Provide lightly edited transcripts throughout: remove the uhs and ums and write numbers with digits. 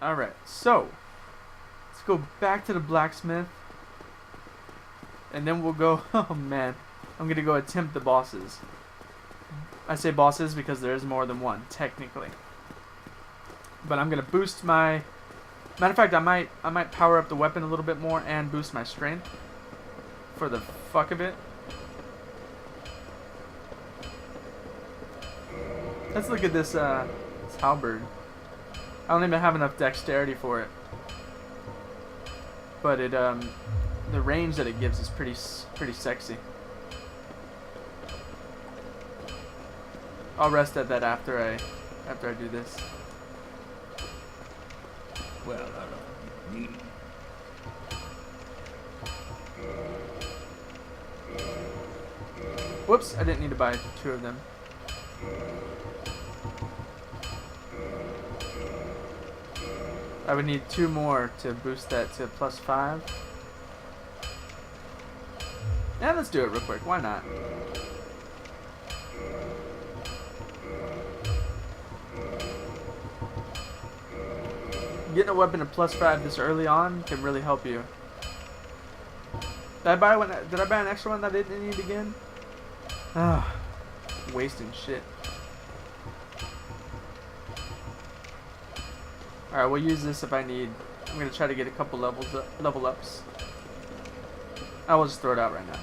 Alright, so let's go back to the blacksmith. And then we'll go, oh man, I'm gonna go attempt the bosses. I say bosses because there is more than one, technically. But I'm gonna boost my, matter of fact, I might power up the weapon a little bit more and boost my strength for the fuck of it. Let's look at this halberd. I don't even have enough dexterity for it, but it the range that it gives is pretty sexy. I'll rest at that after I do this. Well, I don't need. Whoops! I didn't need to buy 2 of them. I would need 2 more to boost that to +5. Yeah, let's do it real quick. Why not? Getting a weapon at +5 this early on can really help you. Did I buy one? Did I buy an extra one that I didn't need again? Ah, wasting shit. Alright, we'll use this if I need. I'm gonna try to get a couple level ups. I will just throw it out right now.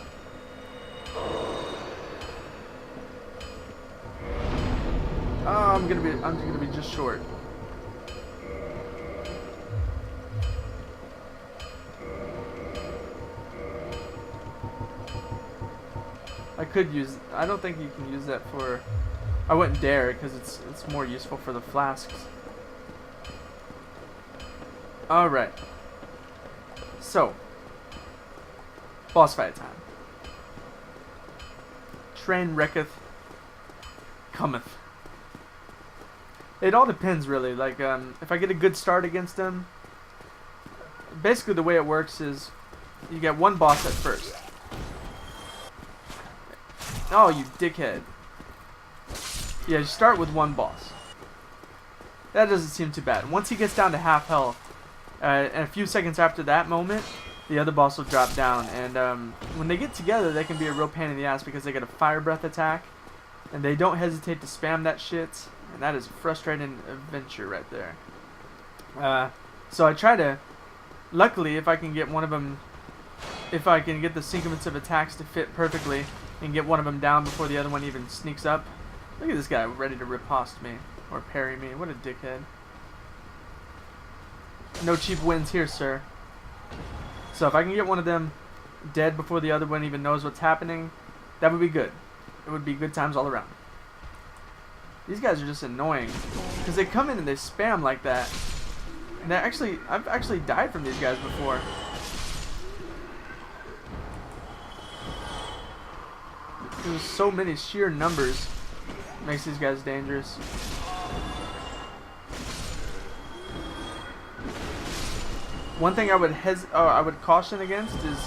Oh, I'm gonna be just short. I could use. I don't think you can use that for. I wouldn't dare because it's more useful for the flasks. All right. So, boss fight time. Train wrecketh, cometh. It all depends, really. Like, if I get a good start against them, basically the way it works is you get one boss at first. Oh, you dickhead. Yeah, you start with one boss. That doesn't seem too bad. Once he gets down to half health, and a few seconds after that moment, the other boss will drop down. And when they get together, they can be a real pain in the ass because they get a fire breath attack. And they don't hesitate to spam that shit. And that is a frustrating adventure right there. So I try to... Luckily, if I can get one of them... If I can get the sequence of attacks to fit perfectly and get one of them down before the other one even sneaks up. Look at this guy ready to riposte me. Or parry me. What a dickhead. No cheap wins here, sir. So if I can get one of them dead before the other one even knows what's happening, that would be good. It would be good times all around. These guys are just annoying because they come in and they spam like that. And I've actually died from these guys before. There's so many sheer numbers makes these guys dangerous. One thing I would caution against is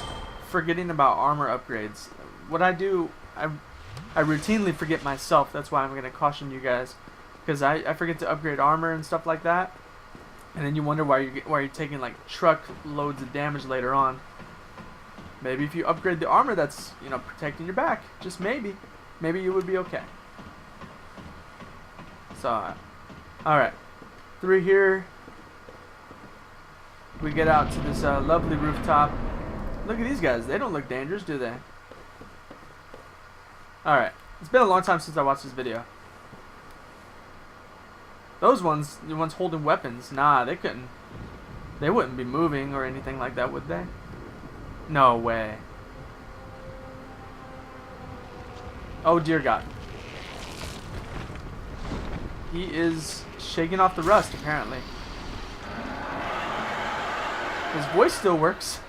forgetting about armor upgrades. What I do, I routinely forget myself. That's why I'm going to caution you guys, because I forget to upgrade armor and stuff like that, and then you wonder why you're taking like truck loads of damage later on. Maybe if you upgrade the armor that's, you know, protecting your back, just maybe you would be okay. So, all right, through here. We get out to this lovely rooftop. Look at these guys. They don't look dangerous, do they? Alright. It's been a long time since I watched this video. Those ones, the ones holding weapons, nah, they couldn't. They wouldn't be moving or anything like that, would they? No way. Oh, dear God. He is shaking off the rust, apparently. His voice still works.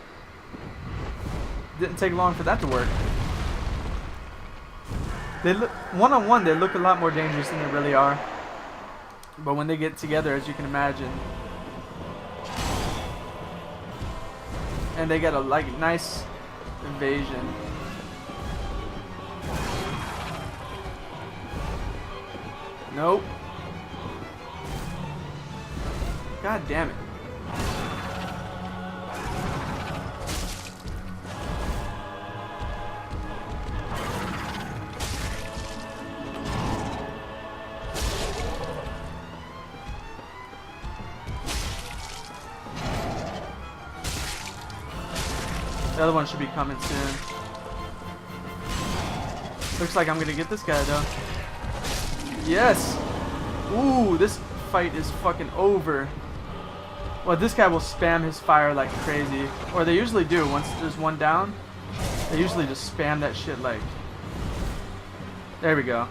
Didn't take long for that to work. They look one-on-one. They look a lot more dangerous than they really are. But when they get together, as you can imagine, and they get a nice invasion. Nope. God damn it. The other one should be coming soon. Looks like I'm gonna get this guy though. Yes! Ooh, this fight is fucking over. Well, this guy will spam his fire like crazy. Or they usually do. Once there's one down, they usually just spam that shit like... There we go.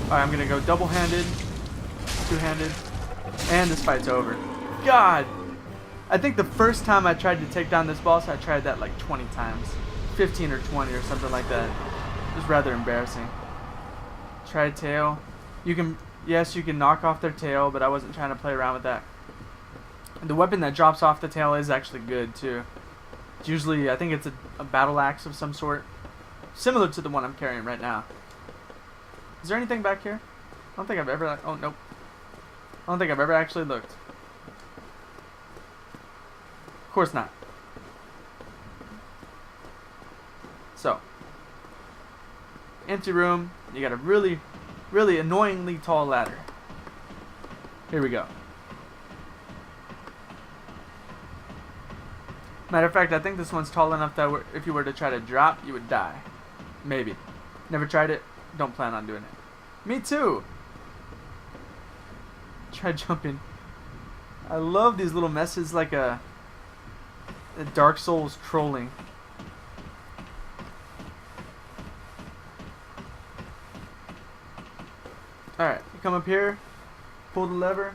Alright, I'm gonna go double-handed, two-handed, and this fight's over. God! I think the first time I tried to take down this boss, I tried that like 20 times. 15 or 20 or something like that. It was rather embarrassing. Try tail. You can, yes, you can knock off their tail, but I wasn't trying to play around with that. The weapon that drops off the tail is actually good too. It's usually, I think it's a battle axe of some sort. Similar to the one I'm carrying right now. Is there anything back here? I don't think I've ever, oh nope. I don't think I've ever actually looked. Of course not. So, empty room. You got a really, really annoyingly tall ladder. Here we go. Matter of fact, I think this one's tall enough that if you were to try to drop, you would die. Maybe. Never tried it. Don't plan on doing it. Me too. Try jumping. I love these little messes like a Dark Souls trolling. Alright, you come up here, pull the lever.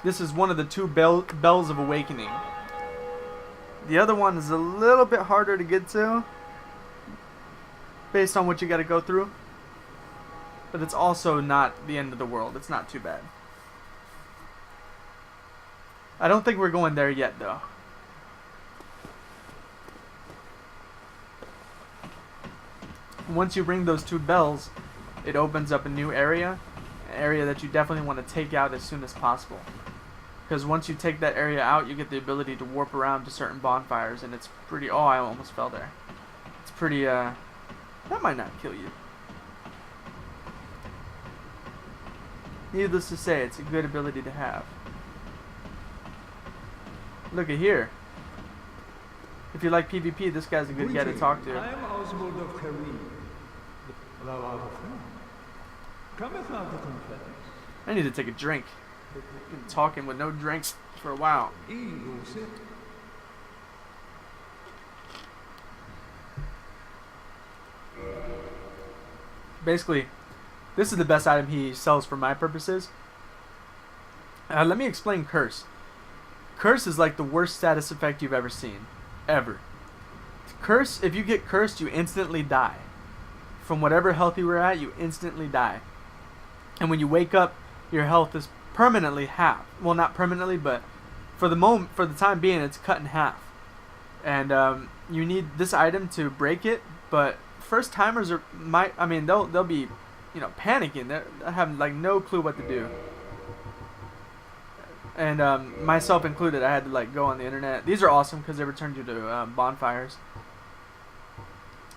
This is one of the two bells of awakening. The other one is a little bit harder to get to, based on what you gotta go through. But it's also not the end of the world. It's not too bad. I don't think we're going there yet, though. Once you ring those two bells, it opens up a new area. An area that you definitely want to take out as soon as possible. Because once you take that area out, you get the ability to warp around to certain bonfires. And it's pretty... Oh, I almost fell there. It's pretty, that might not kill you. Needless to say, it's a good ability to have. Look at here. If you like PvP, this guy's a good guy to talk to. I am Oswald of Kareem. Cometh out the confess. I need to take a drink. I've been talking with no drinks for a while. Basically, this is the best item he sells for my purposes. Let me explain Curse. Curse is like the worst status effect you've ever seen. Ever. Curse, if you get cursed, you instantly die. From whatever health you were at, you instantly die. And when you wake up, your health is permanently half. Well, not permanently, but for the time being, it's cut in half. And you need this item to break it. But first timers they'll be, panicking. They have like no clue what to do. And myself included, I had to like go on the internet. These are awesome because they return you to bonfires.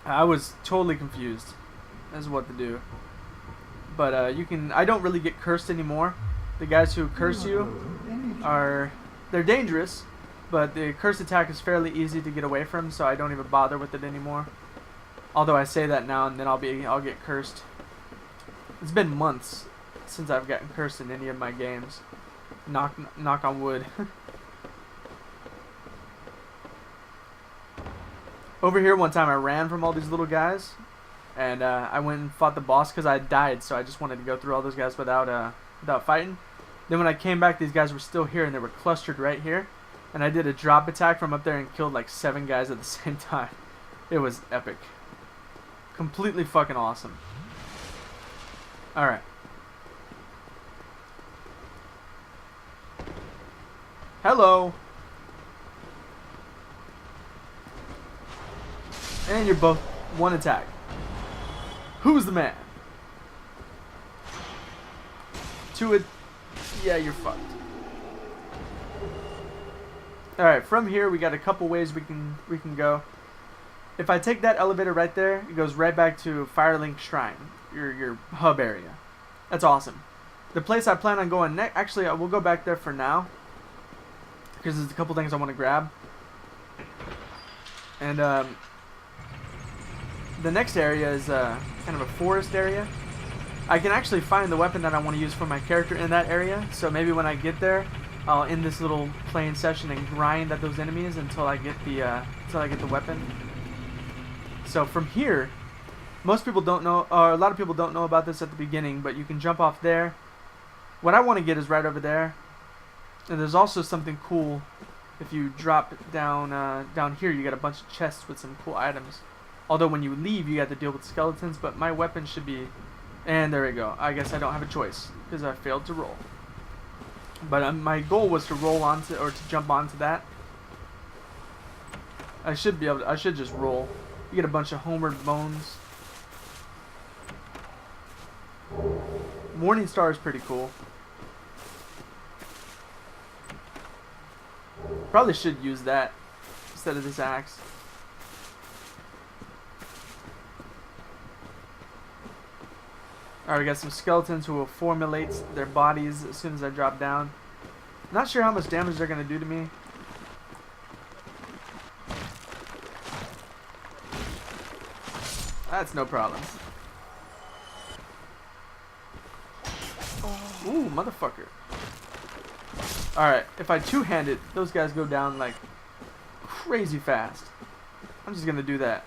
I was totally confused as to what to do. But I don't really get cursed anymore. The guys who curse you they're dangerous, but the curse attack is fairly easy to get away from, so I don't even bother with it anymore. Although I say that now and then I'll get cursed. It's been months since I've gotten cursed in any of my games. Knock on wood. Over here one time I ran from all these little guys, and I went and fought the boss because I had died, so I just wanted to go through all those guys without fighting. Then when I came back, these guys were still here and they were clustered right here, and I did a drop attack from up there and killed like 7 guys at the same time. It was epic. Completely fucking awesome. Alright. Hello. And you're both one attack. Who's the man? to it. Yeah, you're fucked. Alright, from here we got a couple ways we can go. If I take that elevator right there, it goes right back to Firelink Shrine, your hub area. That's awesome. The place I plan on going next, actually, I will go back there for now, because there's a couple things I want to grab. And the next area is kind of a forest area. I can actually find the weapon that I want to use for my character in that area, so maybe when I get there, I'll end this little playing session and grind at those enemies until I get the weapon. So from here, most people don't know, or a lot of people don't know about this at the beginning, but you can jump off there. What I want to get is right over there. And there's also something cool. If you drop down down here, you got a bunch of chests with some cool items. Although when you leave, you got to deal with skeletons, but my weapon should be... And there we go. I guess I don't have a choice because I failed to roll. But my goal was to roll onto, or to jump onto that. I should be able to, I should just roll. You get a bunch of homeward bones. Morning Star is pretty cool. Probably should use that instead of this axe. Alright, we got some skeletons who will formulate their bodies as soon as I drop down. Not sure how much damage they're going to do to me. That's no problem. Ooh, motherfucker. Alright, if I two-hand it, those guys go down like crazy fast. I'm just going to do that.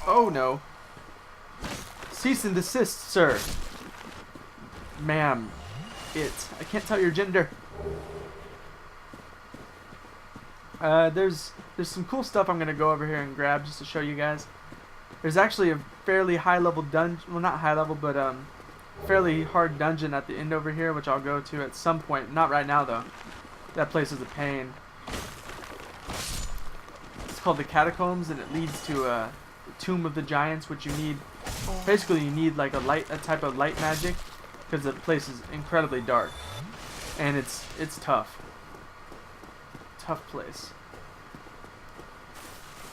Oh no. Cease and desist, sir. Ma'am. I can't tell your gender. There's some cool stuff I'm gonna go over here and grab just to show you guys. There's actually a fairly high level dungeon, well not high level, but fairly hard dungeon at the end over here, which I'll go to at some point. Not right now though. That place is a pain. It's called the Catacombs, and it leads to the Tomb of the Giants, which you need. Basically, you need like a type of light magic, because the place is incredibly dark, and it's tough. Tough place.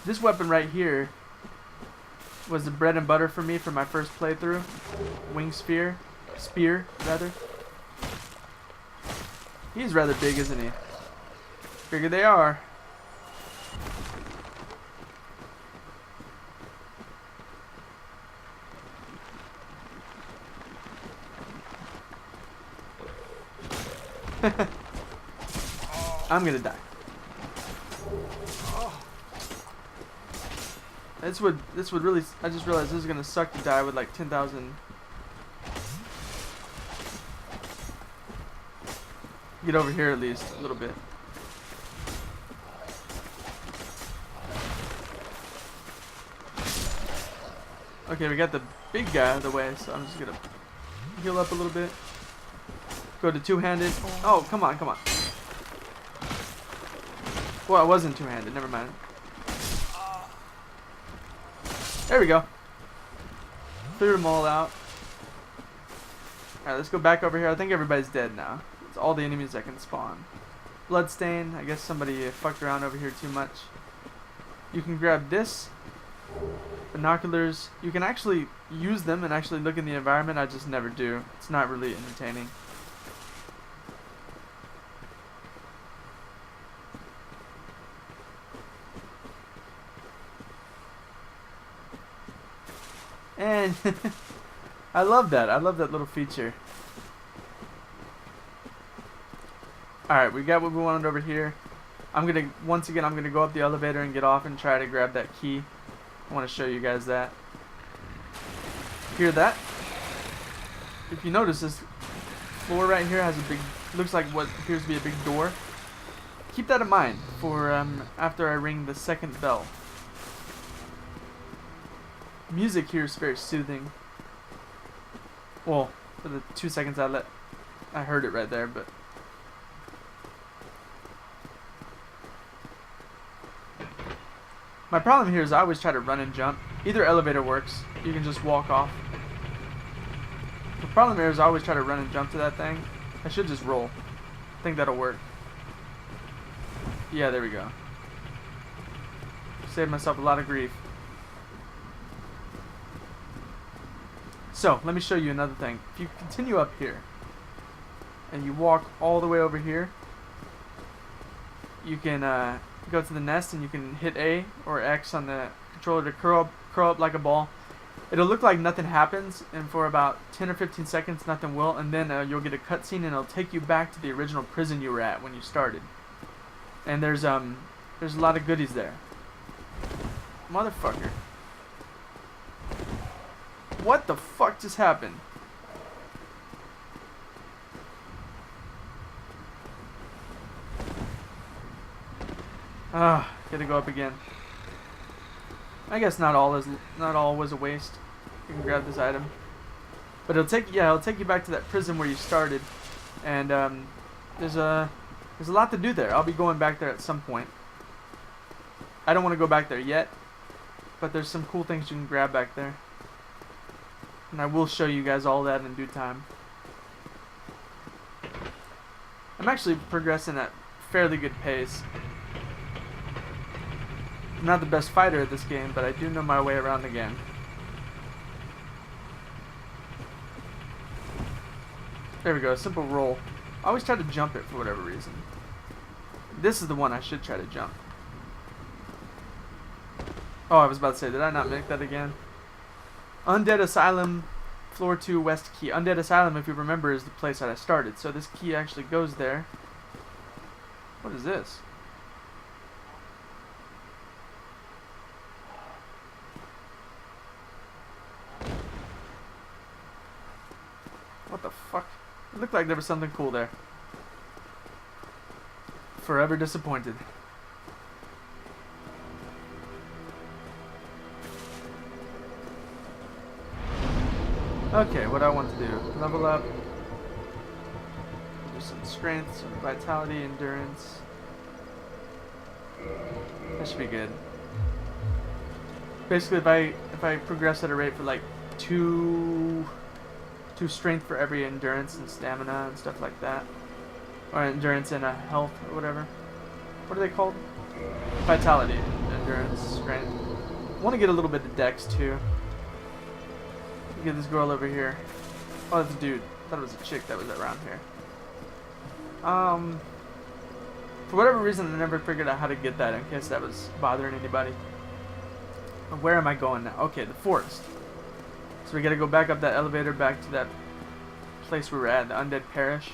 This weapon right here was the bread and butter for me for my first playthrough. Wing spear, rather. He's rather big, isn't he? Bigger they are. I'm gonna die. This would really, I just realized this is gonna suck to die with like 10,000. Get over here at least a little bit. Okay, we got the big guy out of the way, so I'm just gonna heal up a little bit. Go to two-handed. Oh, come on, come on. Well, I wasn't two-handed. Never mind. There we go. Cleared them all out. Alright, let's go back over here. I think everybody's dead now. It's all the enemies that can spawn. Bloodstain. I guess somebody fucked around over here too much. You can grab this. Binoculars. You can actually use them and actually look in the environment. I just never do. It's not really entertaining. And I love that. I love that little feature. Alright, we got what we wanted over here. Once again, I'm gonna go up the elevator and get off and try to grab that key. I want to show you guys that. Hear that? If you notice, this floor right here has a big, looks like what appears to be a big door. Keep that in mind for after I ring the second bell. Music here is very soothing. Well, for the 2 seconds I heard it right there, but My problem here is I always try to run and jump. Either elevator works. You can just walk off. The problem here is I always try to run and jump to that thing. I should just roll. I think that'll work. Yeah, there we go. Saved myself a lot of grief. So, let me show you another thing. If you continue up here, and you walk all the way over here, you can go to the nest and you can hit A or X on the controller to curl up like a ball. It'll look like nothing happens, and for about 10 or 15 seconds nothing will, and then you'll get a cutscene and it'll take you back to the original prison you were at when you started. And there's a lot of goodies there. Motherfucker. What the fuck just happened? Ah, gotta go up again. I guess not all was a waste. You can grab this item, but it'll take you back to that prison where you started, and there's a lot to do there. I'll be going back there at some point. I don't want to go back there yet, but there's some cool things you can grab back there, and I will show you guys all that in due time. I'm actually progressing at fairly good pace. I'm not the best fighter at this game, but I do know my way around the game. There we go, a simple roll. I always try to jump it for whatever reason. This is the one I should try to jump. Oh, I was about to say, did I not make that again? Undead Asylum, floor 2, west key. Undead Asylum, if you remember, is the place that I started. So this key actually goes there. What is this? What the fuck? It looked like there was something cool there. Forever disappointed. Okay, what do I want to do? Level up. Do some strength, some vitality, endurance. That should be good. Basically, if I progress at a rate for like two strength for every endurance and stamina and stuff like that, or endurance and health or whatever. What are they called? Vitality, endurance, strength. I want to get a little bit of dex too. Get this girl over here. Oh, that's a dude. I thought it was a chick that was around here. For whatever reason, I never figured out how to get that in case that was bothering anybody. Where am I going now? Okay, the forest. So we gotta go back up that elevator back to that place we were at, the Undead Parish.